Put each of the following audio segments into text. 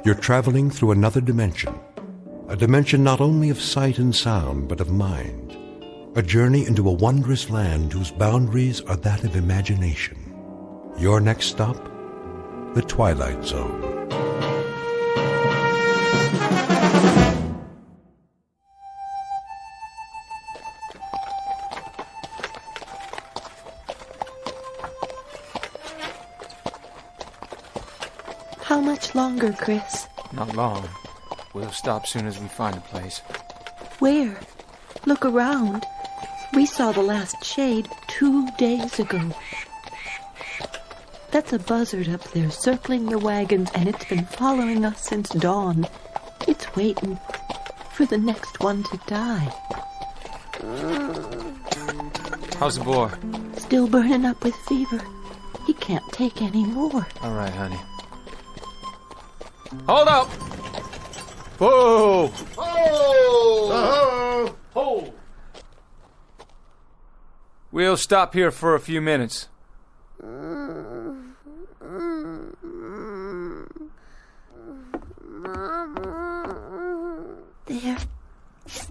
You're traveling through another dimension. A dimension not only of sight and sound, but of mind. A journey into a wondrous land whose boundaries are that of imagination. Your next stop? The Twilight Zone. How much longer, Chris? Not long. We'll stop soon as we find a place. Where? Look around. We saw the last shade 2 days ago. That's a buzzard up there circling the wagons, and it's been following us since dawn. It's waiting for the next one to die. How's the boy? Still burning up with fever. He can't take any more. All right, honey. Hold up! Whoa! Oh! Hold! We'll stop here for a few minutes.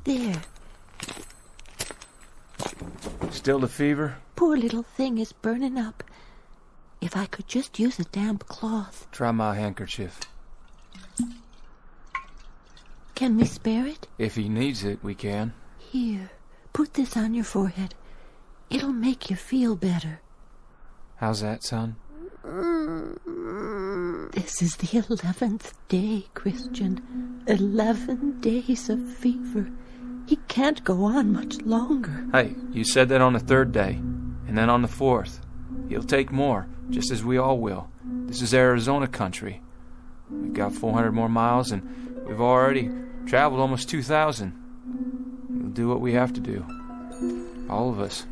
There. Still the fever? Poor little thing is burning up. If I could just use a damp cloth. Try my handkerchief. Can we spare it? If he needs it, we can. Here, put this on your forehead. It'll make you feel better. How's that, son? This is the 11th day, Christian. 11 days of fever. He can't go on much longer. Hey, you said that on the 3rd day, and then on the 4th. He'll take more, just as we all will. This is Arizona country. We've got 400 more miles, and we've already traveled almost 2,000. We'll do what we have to do. All of us.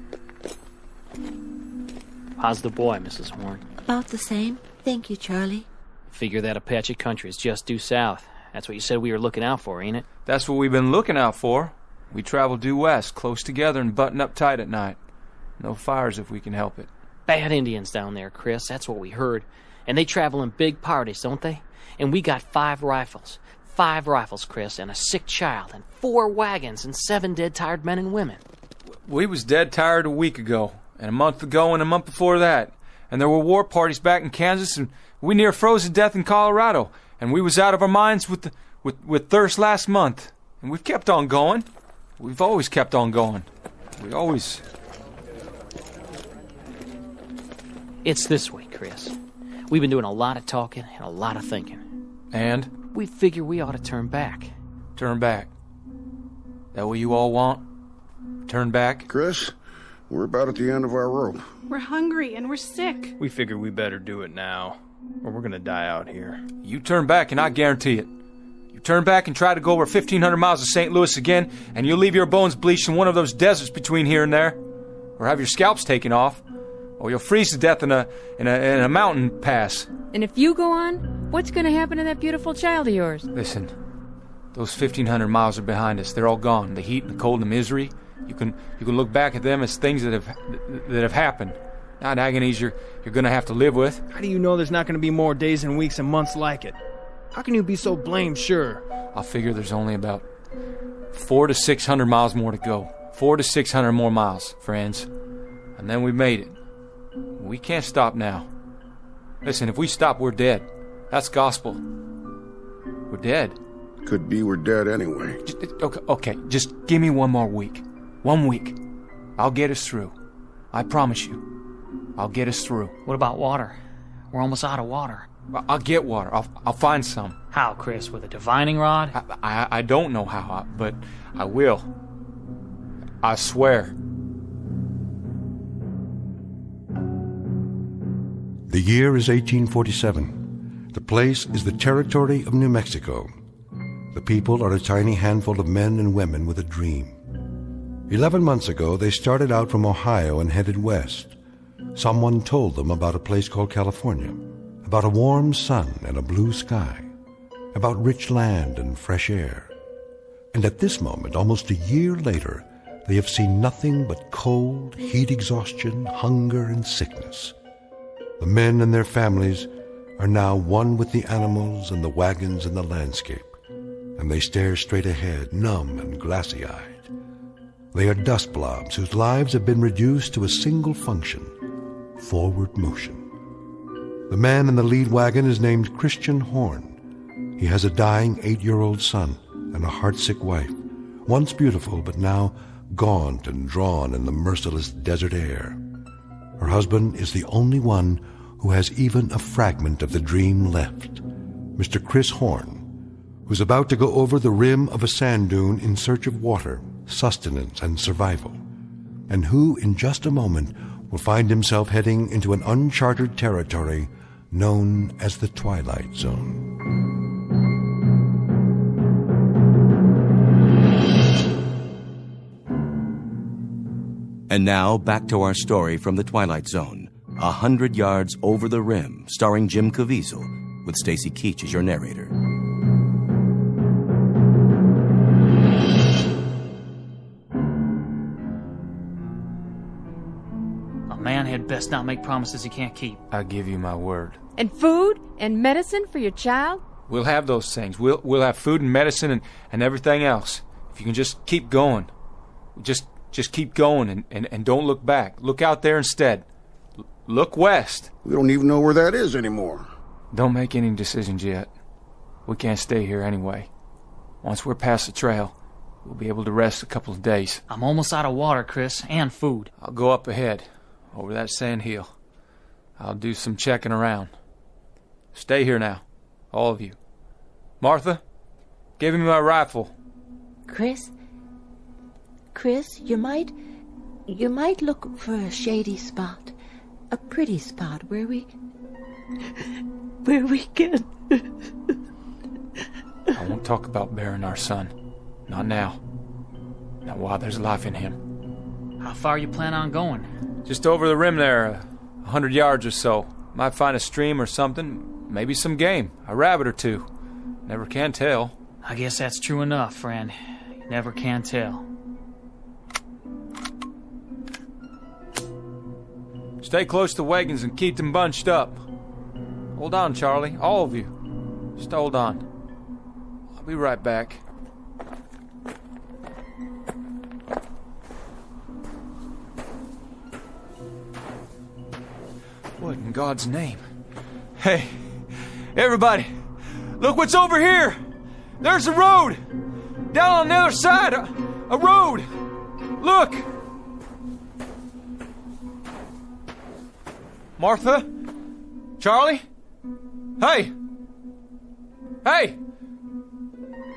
How's the boy, Mrs. Horn? About the same. Thank you, Charlie. Figure that Apache country is just due south. That's what you said we were looking out for, ain't it? That's what we've been looking out for. We travel due west, close together and button up tight at night. No fires if we can help it. Bad Indians down there, Chris. That's what we heard. And they travel in big parties, don't they? And we got 5 rifles. 5 rifles, Chris, and a sick child, and 4 wagons, and 7 dead, tired men and women. We was dead tired a week ago, and a month ago, and a month before that. And there were war parties back in Kansas, and we near froze to death in Colorado. And we was out of our minds with thirst last month. And we've kept on going. We've always kept on going. We always... It's this way, Chris. We've been doing a lot of talking and a lot of thinking. And? We figure we ought to turn back. Turn back? That what you all want? Turn back? Chris, we're about at the end of our rope. We're hungry and we're sick. We figured we better do it now, or we're gonna die out here. You turn back and I guarantee it. You turn back and try to go over 1,500 miles of St. Louis again, and you'll leave your bones bleached in one of those deserts between here and there. Or have your scalps taken off. Or you'll freeze to death in a mountain pass. And if you go on, what's going to happen to that beautiful child of yours? Listen, those 1,500 miles are behind us. They're all gone. The heat and the cold and the misery. You can look back at them as things that have happened, not agonies you're going to have to live with. How do you know there's not going to be more days and weeks and months like it? How can you be so blamed sure? I'll figure there's only about 400 to 600 miles more to go. 400 to 600 more miles, friends. And then we made it. We can't stop now. Listen, if we stop, we're dead. That's gospel. We're dead. Could be we're dead anyway. Okay, just give me one more week. 1 week. I'll get us through. I promise you. I'll get us through. What about water? We're almost out of water. I'll get water. I'll find some. How, Chris? With a divining rod? I don't know how, but I will. I swear. The year is 1847. The place is the territory of New Mexico. The people are a tiny handful of men and women with a dream. 11 months ago, they started out from Ohio and headed west. Someone told them about a place called California, about a warm sun and a blue sky, about rich land and fresh air. And at this moment, almost a year later, they have seen nothing but cold, heat exhaustion, hunger, and sickness. The men and their families are now one with the animals and the wagons and the landscape, and they stare straight ahead, numb and glassy-eyed. They are dust blobs whose lives have been reduced to a single function: forward motion. The man in the lead wagon is named Christian Horn. He has a dying 8-year-old son and a heartsick wife, once beautiful but now gaunt and drawn in the merciless desert air. Her husband is the only one who has even a fragment of the dream left, Mr. Chris Horn, who's about to go over the rim of a sand dune in search of water, sustenance, and survival, and who, in just a moment, will find himself heading into an uncharted territory known as the Twilight Zone. And now, back to our story from the Twilight Zone, 100 Yards Over the Rim, starring Jim Caviezel, with Stacy Keach as your narrator. A man had best not make promises he can't keep. I give you my word. And food and medicine for your child? We'll have those things. We'll have food and medicine and everything else. If you can just keep going. Just keep going and don't look back. Look out there instead. Look west. We don't even know where that is anymore. Don't make any decisions yet. We can't stay here anyway. Once we're past the trail, we'll be able to rest a couple of days. I'm almost out of water, Chris, and food. I'll go up ahead, over that sand hill. I'll do some checking around. Stay here now, all of you. Martha, give me my rifle. Chris, you might look for a shady spot, a pretty spot where we can. I won't talk about burying our son. Not now. Not while there's life in him. How far you plan on going? Just over the rim there, 100 yards or so. Might find a stream or something, maybe some game, a rabbit or two. Never can tell. I guess that's true enough, friend. You never can tell. Stay close to wagons and keep them bunched up. Hold on, Charlie, all of you. Just hold on. I'll be right back. What in God's name? Hey, everybody, look what's over here! There's a road! Down on the other side, a road! Look! Martha? Charlie? Hey! Hey!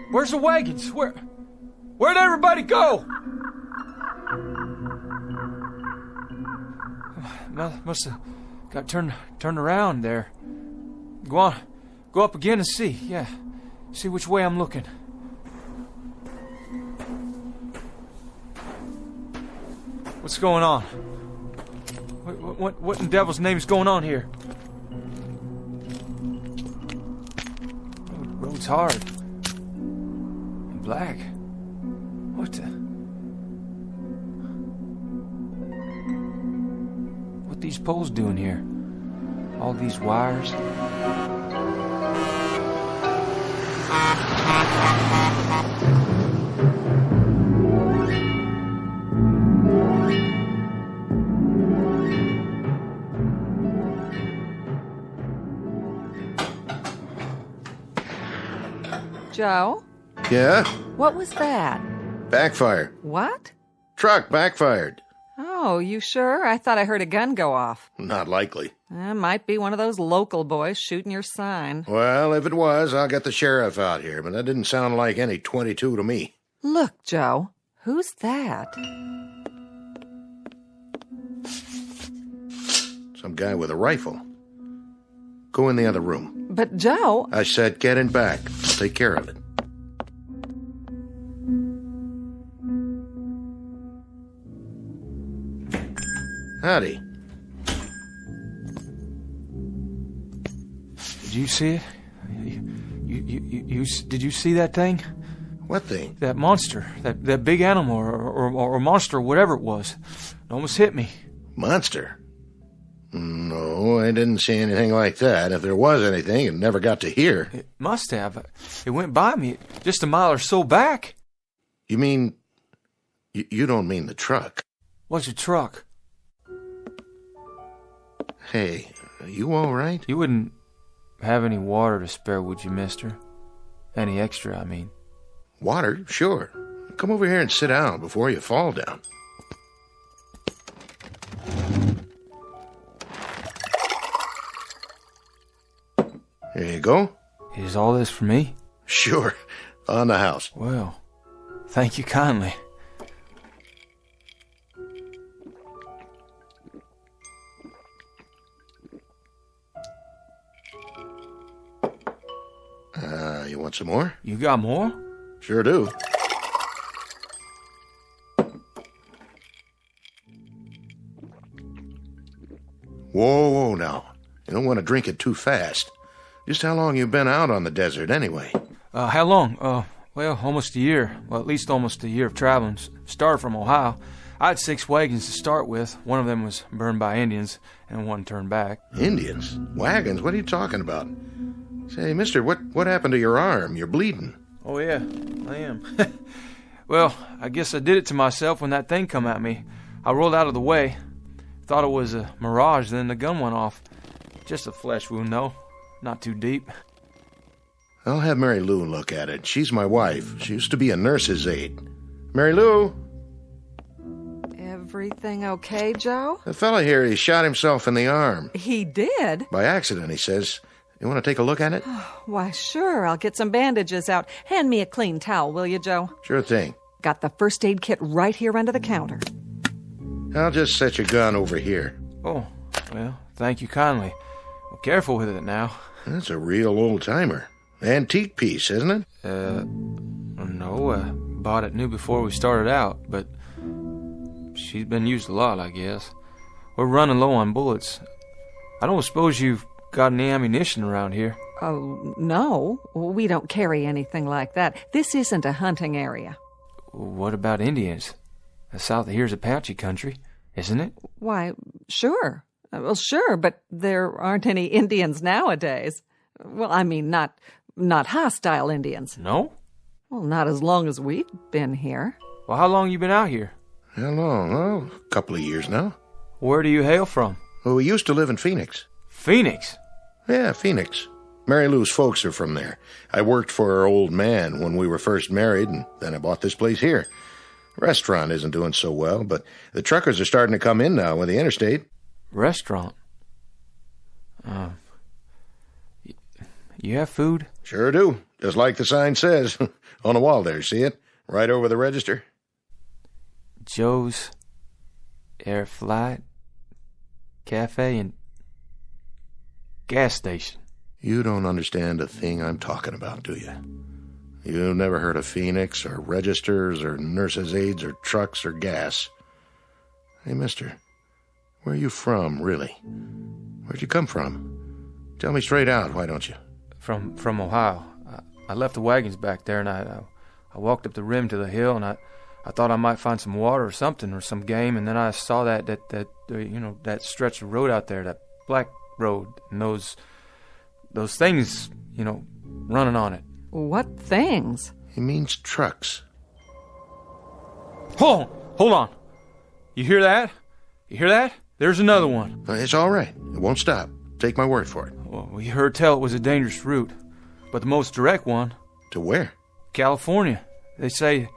Where's the wagons? Where'd everybody go? Must have got turned around there. Go on. Go up again and see. Yeah. See which way I'm looking. What's going on? What in devil's name is going on here? Road's hard. And black. What the? What these poles doing here? All these wires? Joe? Yeah? What was that? Backfire. What? Truck backfired. Oh, you sure? I thought I heard a gun go off. Not likely. Might be one of those local boys shooting your sign. Well, if it was, I'll get the sheriff out here, but that didn't sound like any 22 to me. Look, Joe. Who's that? Some guy with a rifle. Go in the other room. But, Joe... I said get in back. I'll take care of it. Howdy. Did you see it? Did you see that thing? What thing? That monster. That big animal or monster, whatever it was. It almost hit me. Monster? No, I didn't see anything like that. If there was anything, it never got to here. It must have. It went by me just a mile or so back. You mean... You don't mean the truck? What's a truck? Hey, are you all right? You wouldn't have any water to spare, would you, mister? Any extra, I mean. Water? Sure. Come over here and sit down before you fall down. There you go. Is all this for me? Sure. On the house. Well, thank you kindly. You want some more? You got more? Sure do. Whoa, now. You don't want to drink it too fast. Just how long you been out on the desert, anyway? How long? Well, almost a year. Well, at least almost a year of traveling. Started from Ohio. I had 6 wagons to start with. One of them was burned by Indians, and one turned back. Indians? Wagons? What are you talking about? Say, mister, what happened to your arm? You're bleeding. Oh, yeah, I am. Well, I guess I did it to myself when that thing come at me. I rolled out of the way. Thought it was a mirage, then the gun went off. Just a flesh wound, though. Not too deep. I'll have Mary Lou look at it. She's my wife. She used to be a nurse's aide. Mary Lou? Everything okay, Joe? The fella here, he shot himself in the arm. He did? By accident, he says. You want to take a look at it? Why, sure. I'll get some bandages out. Hand me a clean towel, will you, Joe? Sure thing. Got the first aid kit right here under the counter. I'll just set your gun over here. Oh, well, thank you kindly. Well, careful with it now. That's a real old-timer. Antique piece, isn't it? No, bought it new before we started out, but she's been used a lot, I guess. We're running low on bullets. I don't suppose you've got any ammunition around here? Oh, no. We don't carry anything like that. This isn't a hunting area. What about Indians? The south of here's Apache country, isn't it? Why, sure. Well, sure, but there aren't any Indians nowadays. Well, I mean, not hostile Indians. No? Well, not as long as we've been here. Well, how long you been out here? How long? Oh, a couple of years now. Where do you hail from? Well, we used to live in Phoenix. Phoenix? Yeah, Phoenix. Mary Lou's folks are from there. I worked for her old man when we were first married, and then I bought this place here. Restaurant isn't doing so well, but the truckers are starting to come in now with the interstate. Restaurant? You have food? Sure do. Just like the sign says. On the wall there, see it? Right over the register. Joe's Air Flight Cafe and gas station. You don't understand a thing I'm talking about, do you? You've never heard of Phoenix, or registers, or nurses' aides, or trucks, or gas. Hey, mister, where are you from, really? Where'd you come from? Tell me straight out, why don't you? From Ohio. I left the wagons back there, and I walked up the rim to the hill, and I thought I might find some water or something, or some game, and then I saw that stretch of road out there, that black road, and those things, running on it. What things? He means trucks. Hold on. You hear that? You hear that? There's another one. It's all right. It won't stop. Take my word for it. Well, we heard tell it was a dangerous route, but the most direct one. To where? California. They say...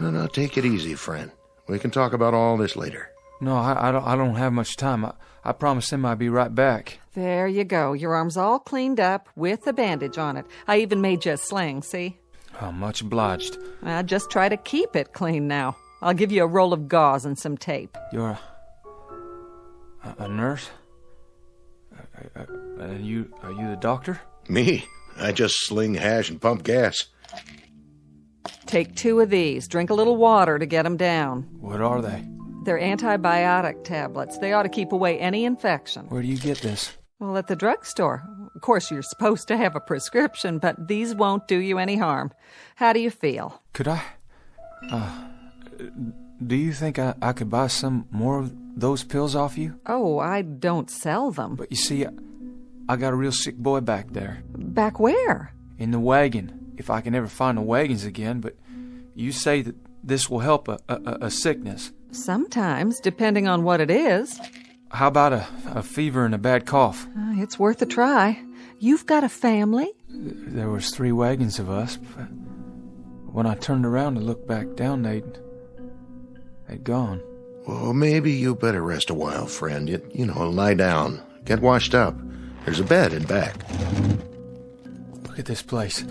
No, take it easy, friend. We can talk about all this later. No, I don't have much time. I promised him I'd be right back. There you go. Your arm's all cleaned up with a bandage on it. I even made you a sling, see? Oh, much obliged. Just try to keep it clean now. I'll give you a roll of gauze and some tape. You're a nurse? Are you the doctor? Me? I just sling hash and pump gas. Take 2 of these. Drink a little water to get them down. What are they? They're antibiotic tablets. They ought to keep away any infection. Where do you get this? Well, at the drugstore. Of course, you're supposed to have a prescription, but these won't do you any harm. How do you feel? Could I? do you think I could buy some more of those pills off you? Oh, I don't sell them. But you see, I got a real sick boy back there. Back where? In the wagon, if I can ever find the wagons again. But you say that this will help a sickness. Sometimes, depending on what it is. How about a fever and a bad cough? It's worth a try. You've got a family? There was 3 wagons of us. But when I turned around to look back down, they'd gone. Well, maybe you better rest a while, friend. You know, lie down. Get washed up. There's a bed in back. Look at this place.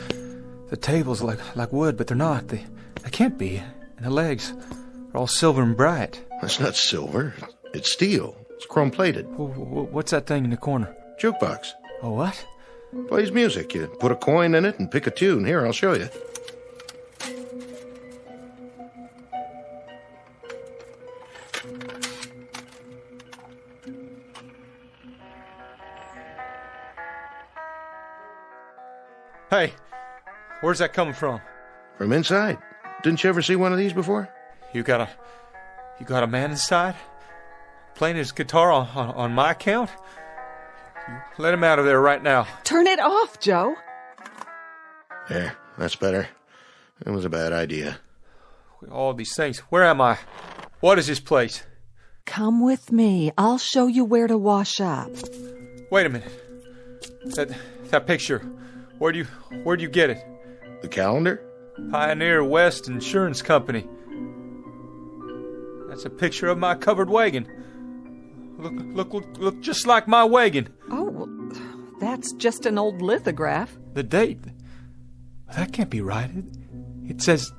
The tables like wood, but they're not. They can't be. And the legs are all silver and bright. That's not silver. It's steel. It's chrome-plated. What's that thing in the corner? Jukebox. A what? Plays music. You put a coin in it and pick a tune. Here, I'll show you. Hey, where's that coming from? From inside. Didn't you ever see one of these before? You got a man inside? Playing his guitar on my account? You let him out of there right now. Turn it off, Joe. There, that's better. It was a bad idea. All these things. Where am I? What is this place? Come with me. I'll show you where to wash up. Wait a minute. That picture. Where'd you get it? The calendar? Pioneer West Insurance Company. That's a picture of my covered wagon. Look just like my wagon. Oh, well, that's just an old lithograph. The date. That can't be right. It says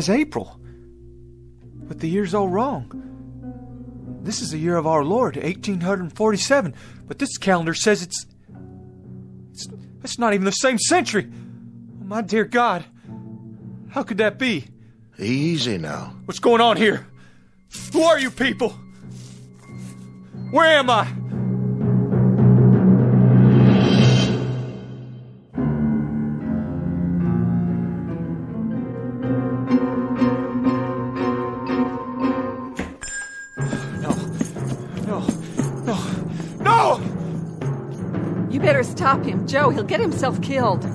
April. But the year's all wrong. This is the year of our Lord, 1847. But this calendar says it's not even the same century. Oh, my dear God. How could that be? Easy now. What's going on here? Who are you people? Where am I? No! You better stop him, Joe. He'll get himself killed.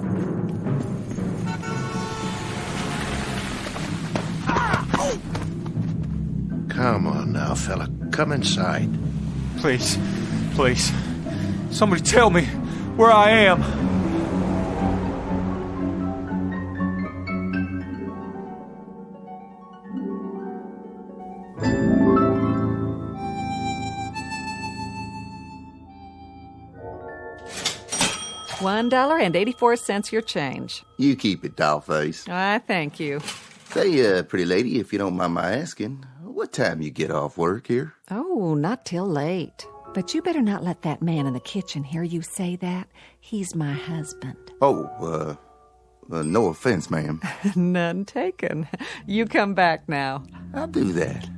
Come on now, fella. Come inside. Please. Somebody tell me where I am. $1.84 your change. You keep it, dollface. I thank you. Say, pretty lady, if you don't mind my asking, what time you get off work here? Oh, not till late. But you better not let that man in the kitchen hear you say that. He's my husband. Oh, no offense, ma'am. None taken. You come back now. I'll do that.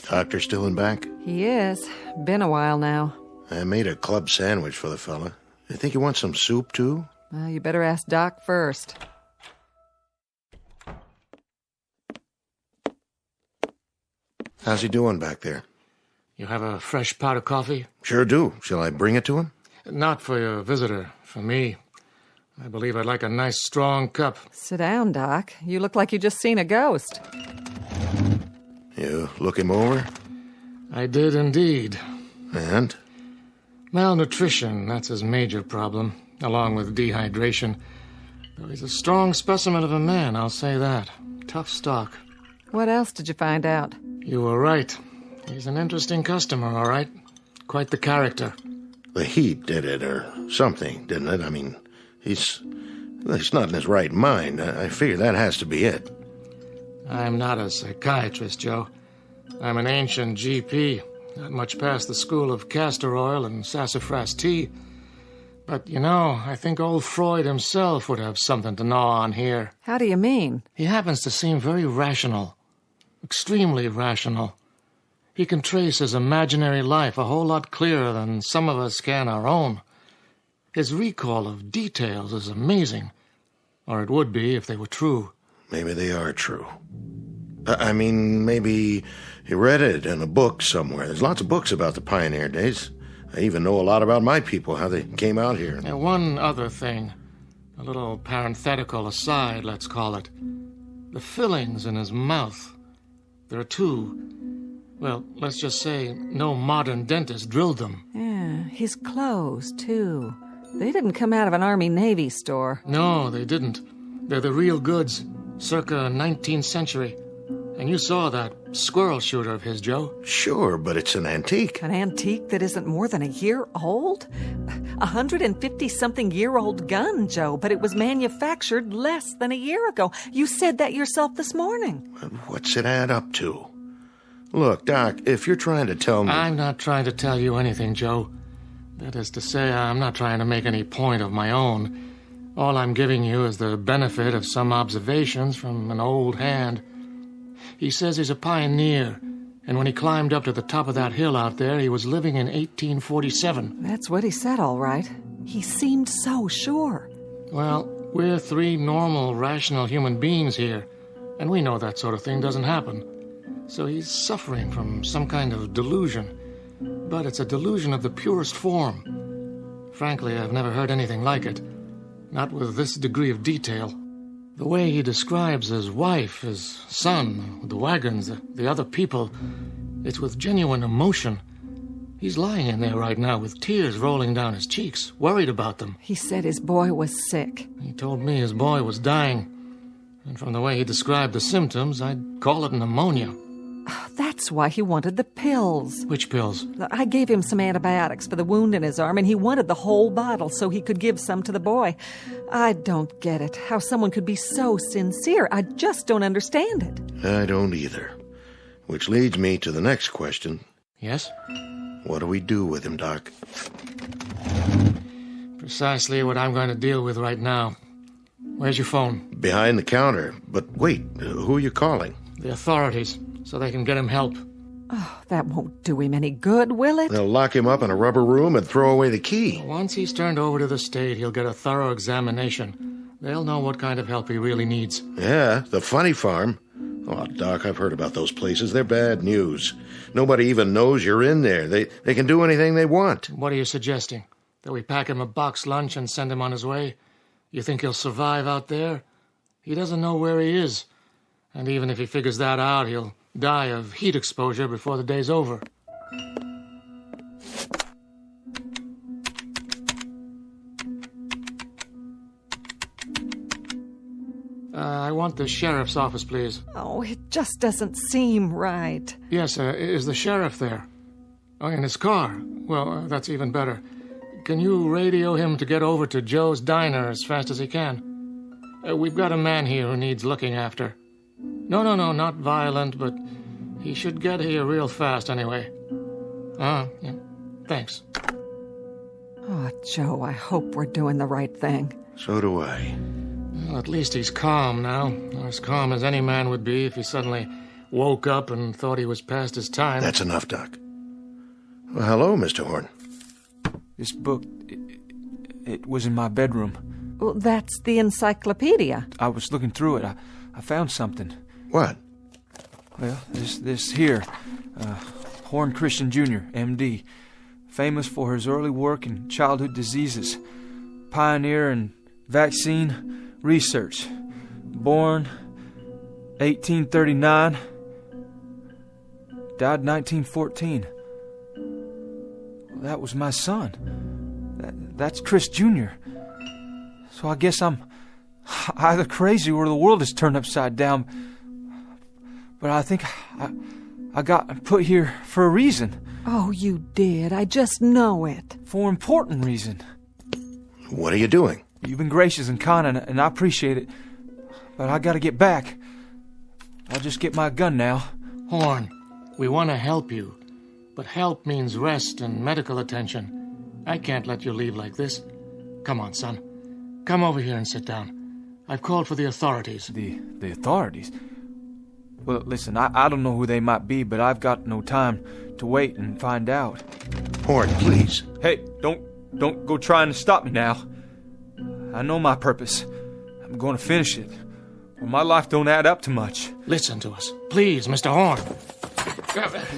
Doctor still in back? He is. Been a while now. I made a club sandwich for the fella. You think you want some soup, too? You better ask Doc first. How's he doing back there? You have a fresh pot of coffee? Sure do. Shall I bring it to him? Not for your visitor. For me. I believe I'd like a nice, strong cup. Sit down, Doc. You look like you just seen a ghost. You look him over? I did indeed. And? Malnutrition, that's his major problem, along with dehydration. Though he's a strong specimen of a man, I'll say that. Tough stock. What else did you find out? You were right. He's an interesting customer, all right. Quite the character. The heat did it, or something, didn't it? I mean, he's not in his right mind. I figure that has to be it. I'm not a psychiatrist, Joe. I'm an ancient GP, not much past the school of castor oil and sassafras tea. But, I think old Freud himself would have something to gnaw on here. How do you mean? He happens to seem very rational. Extremely rational. He can trace his imaginary life a whole lot clearer than some of us can our own. His recall of details is amazing. Or it would be if they were true. Maybe they are true. I mean, maybe he read it in a book somewhere. There's lots of books about the pioneer days. I even know a lot about my people, how they came out here. And one other thing. A little parenthetical aside, let's call it. The fillings in his mouth. There are two. Well, let's just say no modern dentist drilled them. Yeah, his clothes, too. They didn't come out of an Army-Navy store. No, they didn't. They're the real goods, circa 19th century. And you saw that squirrel shooter of his, Joe. Sure, but it's an antique. An antique that isn't more than a year old? 150-something-year-old gun, Joe, but it was manufactured less than a year ago. You said that yourself this morning. What's it add up to? Look, Doc, if you're trying to tell me... I'm not trying to tell you anything, Joe. That is to say, I'm not trying to make any point of my own. All I'm giving you is the benefit of some observations from an old hand. He says he's a pioneer, and when he climbed up to the top of that hill out there, he was living in 1847. That's what he said, all right. He seemed so sure. Well, we're three normal, rational human beings here, and we know that sort of thing doesn't happen. So he's suffering from some kind of delusion. But it's a delusion of the purest form. Frankly, I've never heard anything like it. Not with this degree of detail. The way he describes his wife, his son, the wagons, the other people, it's with genuine emotion. He's lying in there right now with tears rolling down his cheeks, worried about them. He said his boy was sick. He told me his boy was dying. And from the way he described the symptoms, I'd call it pneumonia. That's why he wanted the pills. Which pills? I gave him some antibiotics for the wound in his arm, and he wanted the whole bottle so he could give some to the boy. I don't get it. How someone could be so sincere. I just don't understand it. I don't either. Which leads me to the next question. Yes? What do we do with him, Doc? Precisely what I'm going to deal with right now. Where's your phone? Behind the counter. But wait, who are you calling? The authorities, so they can get him help. Oh, that won't do him any good, will it? They'll lock him up in a rubber room and throw away the key. Once he's turned over to the state, he'll get a thorough examination. They'll know what kind of help he really needs. Yeah, the funny farm. Oh, Doc, I've heard about those places. They're bad news. Nobody even knows you're in there. They can do anything they want. What are you suggesting? That we pack him a box lunch and send him on his way? You think he'll survive out there? He doesn't know where he is. And even if he figures that out, he'll die of heat exposure before the day's over. I want the sheriff's office, please. Oh, it just doesn't seem right. Yes, is the sheriff there? Oh, in his car? Well, that's even better. Can you radio him to get over to Joe's Diner as fast as he can? We've got a man here who needs looking after. No, not violent, but he should get here real fast anyway. Yeah. Thanks. Oh, Joe, I hope we're doing the right thing. So do I. Well, at least he's calm now. As calm as any man would be if he suddenly woke up and thought he was past his time. That's enough, Doc. Well, hello, Mr. Horn. This book, it was in my bedroom. Well, that's the encyclopedia. I was looking through it. I found something. What? Well, this here. Horn Christian Jr., M.D., famous for his early work in childhood diseases, pioneer in vaccine research, born 1839, died 1914. That was my son. That's Chris Jr. So I guess I'm either crazy or the world is turned upside down. But I think I got put here for a reason. Oh, you did. I just know it. For an important reason. What are you doing? You've been gracious and kind, and I appreciate it. But I gotta get back. I'll just get my gun now. Horn, we want to help you. But help means rest and medical attention. I can't let you leave like this. Come on, son. Come over here and sit down. I've called for the authorities. The authorities? Well, listen, I don't know who they might be, but I've got no time to wait and find out. Horn, please. Hey, don't Don't go trying to stop me now. I know my purpose. I'm going to finish it. Or my life don't add up to much. Listen to us. Please, Mr. Horn.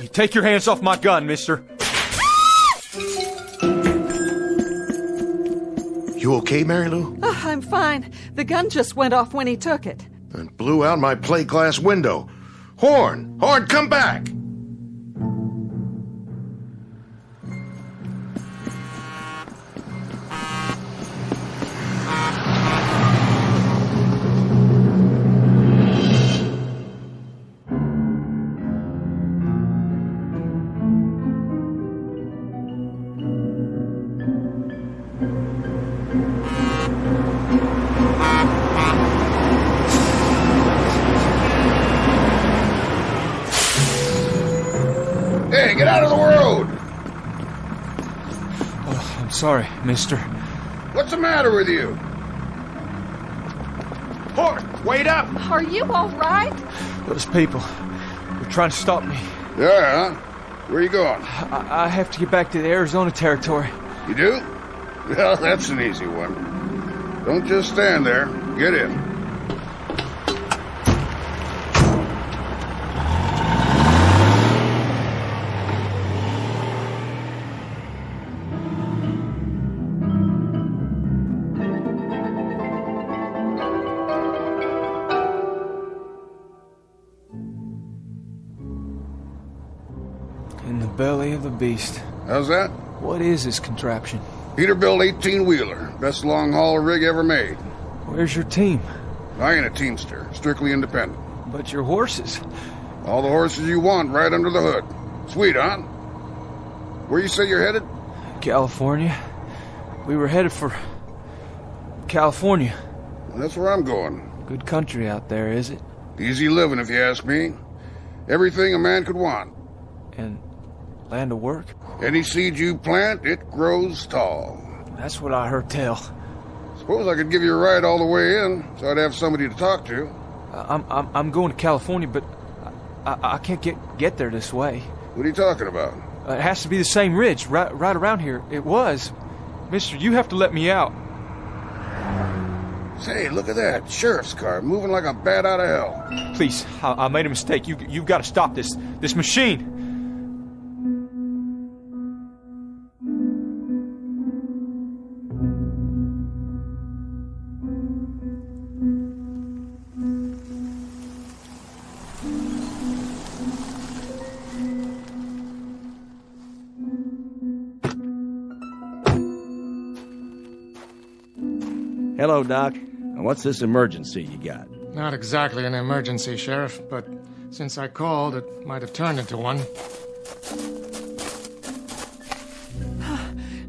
You take your hands off my gun, mister. You okay, Mary Lou? Oh, I'm fine. The gun just went off when he took it. And blew out my plate glass window. Horn! Horn, come back! Hey, get out of the road! Oh, I'm sorry, mister. What's the matter with you? Horn, wait up! Are you all right? Those people, they're trying to stop me. Yeah? Where are you going? I have to get back to the Arizona territory. You do? Well, that's an easy one. Don't just stand there. Get in. In the belly of a beast. How's that? What is this contraption? Peterbilt 18-wheeler. Best long-haul rig ever made. Where's your team? I ain't a teamster. Strictly independent. But your horses. All the horses you want right under the hood. Sweet, huh? Where you say you're headed? California. We were headed for California. Well, that's where I'm going. Good country out there, is it? Easy living, if you ask me. Everything a man could want. And land of work? Any seed you plant, it grows tall. That's what I heard tell. Suppose I could give you a ride all the way in, so I'd have somebody to talk to. I'm going to California, but I can't get there this way. What are you talking about? It has to be the same ridge, right around here. It was. Mister, you have to let me out. Say, look at that. Sheriff's car, moving like a bat out of hell. Please, I made a mistake. You've got to stop this machine. Hello, Doc. Now, what's this emergency you got? Not exactly an emergency, Sheriff, but since I called, it might have turned into one.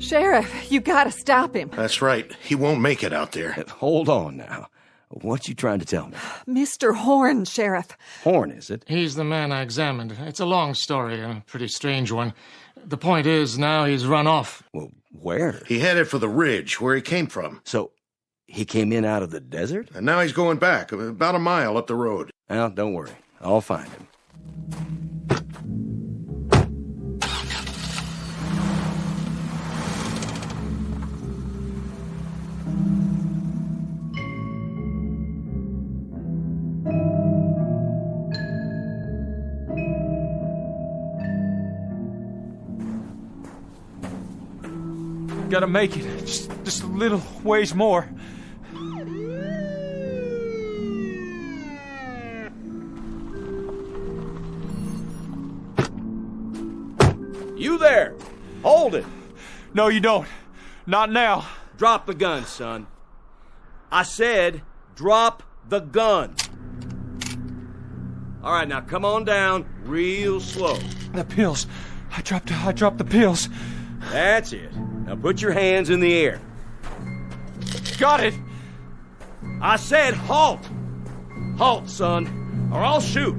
Sheriff, you gotta stop him. That's right. He won't make it out there. Hold on now. What you trying to tell me? Mr. Horn, Sheriff. Horn, is it? He's the man I examined. It's a long story, a pretty strange one. The point is, now he's run off. Well, where? He headed for the ridge, where he came from. So, he came in out of the desert? And now he's going back, about a mile up the road. Well, don't worry. I'll find him. Gotta make it. Just a little ways more. You there! Hold it! No, you don't. Not now. Drop the gun, son. I said, drop the gun. All right, now come on down real slow. The pills. I dropped the pills. That's it. Now put your hands in the air. Got it. I said halt. Halt, son, or I'll shoot.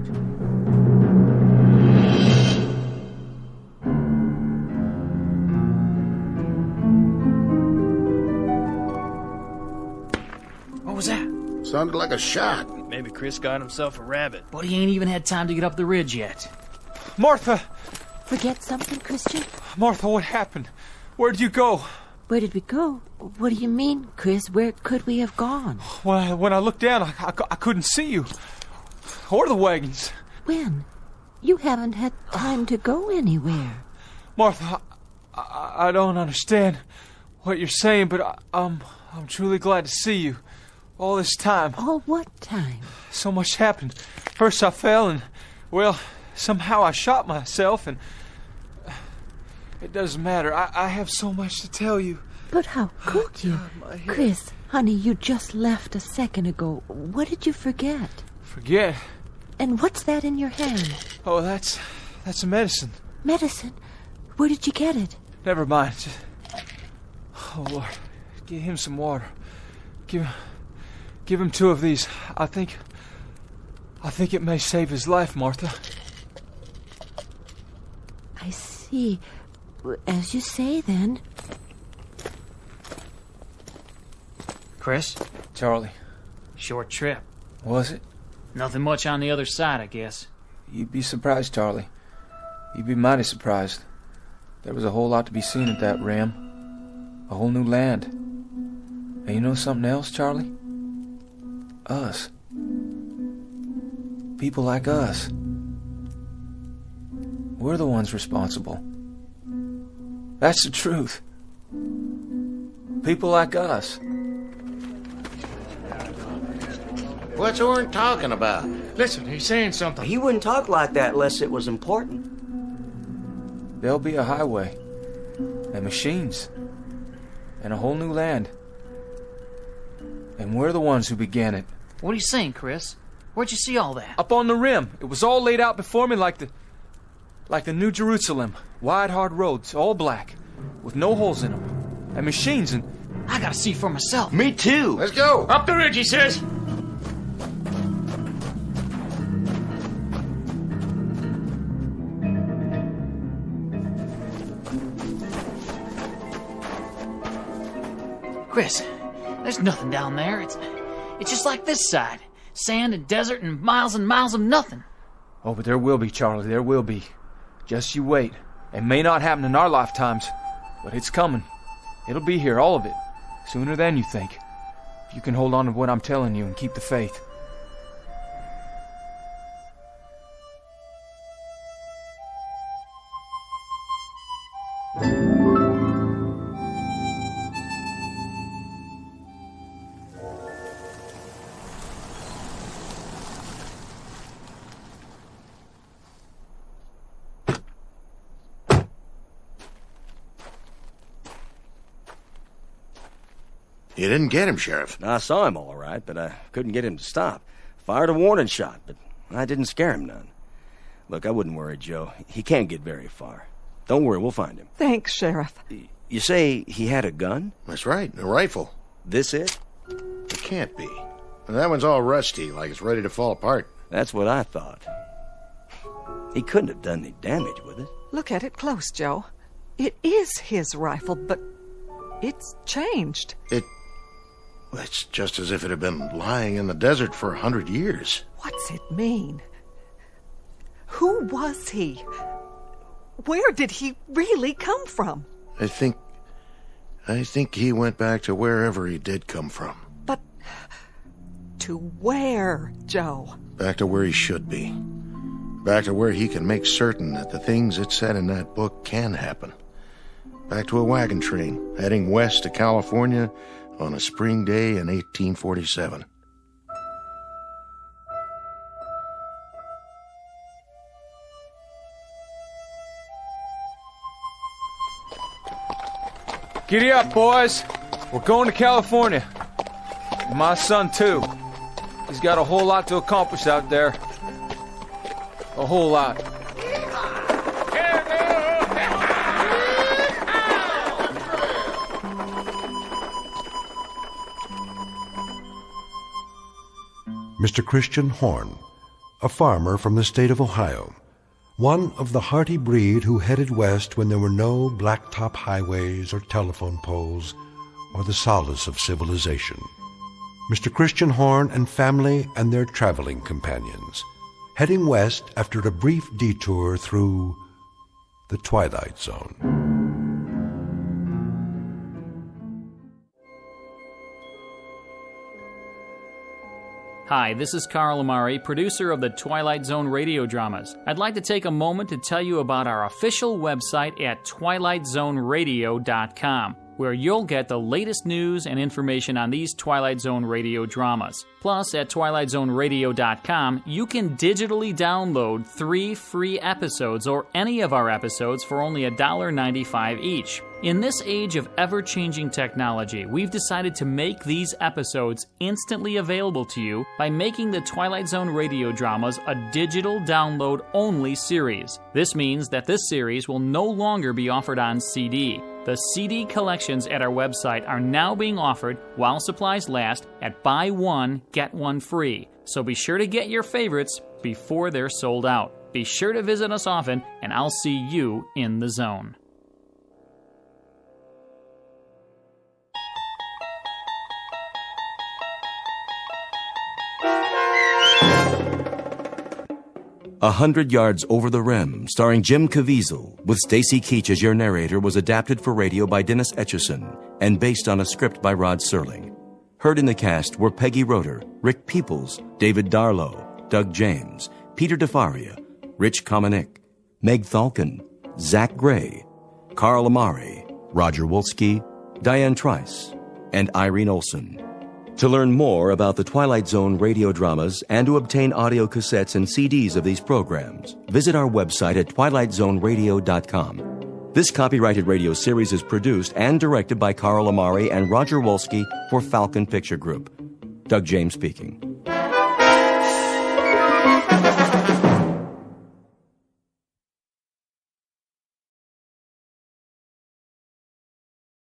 What was that? Sounded like a shot. Maybe Chris got himself a rabbit. But he ain't even had time to get up the ridge yet. Martha! Forget something, Christian? Martha, what happened? Where'd you go? Where did we go? What do you mean, Chris? Where could we have gone? When I looked down, I couldn't see you. Or the wagons. When? You haven't had time to go anywhere. Martha, I don't understand what you're saying, but I'm truly glad to see you. All this time. All what time? So much happened. First I fell and, well, somehow I shot myself and... It doesn't matter. I have so much to tell you. But how could you? Chris, honey, you just left a second ago. What did you forget? Forget? And what's that in your hand? Oh, that's a medicine. Medicine? Where did you get it? Never mind. Oh, Lord. Give him some water. Give him 2 of these. I think it may save his life, Martha. I see. As you say, then. Chris? Charlie. Short trip. Was it? Nothing much on the other side, I guess. You'd be surprised, Charlie. You'd be mighty surprised. There was a whole lot to be seen at that rim. A whole new land. And you know something else, Charlie? Us. People like us. We're the ones responsible. That's the truth. People like us. What's Orrin talking about? Listen, he's saying something. He wouldn't talk like that unless it was important. There'll be a highway. And machines. And a whole new land. And we're the ones who began it. What are you saying, Chris? Where'd you see all that? Up on the rim. It was all laid out before me like the New Jerusalem. Wide, hard roads, all black, with no holes in them. And machines and... I gotta see for myself. Me too. Let's go. Up the ridge, he says. Chris, there's nothing down there. It's just like this side. Sand and desert and miles of nothing. Oh, but there will be, Charlie, there will be. Just you wait. It may not happen in our lifetimes, but it's coming. It'll be here, all of it. Sooner than you think. If you can hold on to what I'm telling you and keep the faith. You didn't get him, Sheriff. I saw him all right, but I couldn't get him to stop. Fired a warning shot, but I didn't scare him none. Look, I wouldn't worry, Joe. He can't get very far. Don't worry, we'll find him. Thanks, Sheriff. You say he had a gun? That's right, a rifle. This it? It can't be. And that one's all rusty, like it's ready to fall apart. That's what I thought. He couldn't have done any damage with it. Look at it close, Joe. It is his rifle, but it's changed. It's just as if it had been lying in the desert for 100 years. What's it mean? Who was he? Where did he really come from? I think he went back to wherever he did come from. But to where, Joe? Back to where he should be. Back to where he can make certain that the things it said in that book can happen. Back to a wagon train heading west to California on a spring day in 1847. Giddy up, boys. We're going to California. And my son, too. He's got a whole lot to accomplish out there. A whole lot. Mr. Christian Horn, a farmer from the state of Ohio, one of the hearty breed who headed west when there were no blacktop highways or telephone poles or the solace of civilization. Mr. Christian Horn and family and their traveling companions, heading west after a brief detour through the Twilight Zone. Hi, this is Carl Amari, producer of the Twilight Zone radio dramas. I'd like to take a moment to tell you about our official website at twilightzoneradio.com, where you'll get the latest news and information on these Twilight Zone radio dramas. Plus, at twilightzoneradio.com, you can digitally download 3 free episodes or any of our episodes for only $1.95 each. In this age of ever-changing technology, we've decided to make these episodes instantly available to you by making the Twilight Zone radio dramas a digital download-only series. This means that this series will no longer be offered on CD. The CD collections at our website are now being offered, while supplies last, at buy one, get one free. So be sure to get your favorites before they're sold out. Be sure to visit us often, and I'll see you in the zone. A 100 Yards Over the Rim, starring Jim Caviezel, with Stacy Keach as your narrator, was adapted for radio by Dennis Etchison and based on a script by Rod Serling. Heard in the cast were Peggy Roeder, Rick Peoples, David Darlow, Doug James, Peter DeFaria, Rich Kominick, Meg Thalken, Zach Gray, Carl Amari, Roger Wolski, Diane Trice, and Irene Olson. To learn more about the Twilight Zone radio dramas and to obtain audio cassettes and CDs of these programs, visit our website at twilightzoneradio.com. This copyrighted radio series is produced and directed by Carl Amari and Roger Wolski for Falcon Picture Group. Doug James speaking.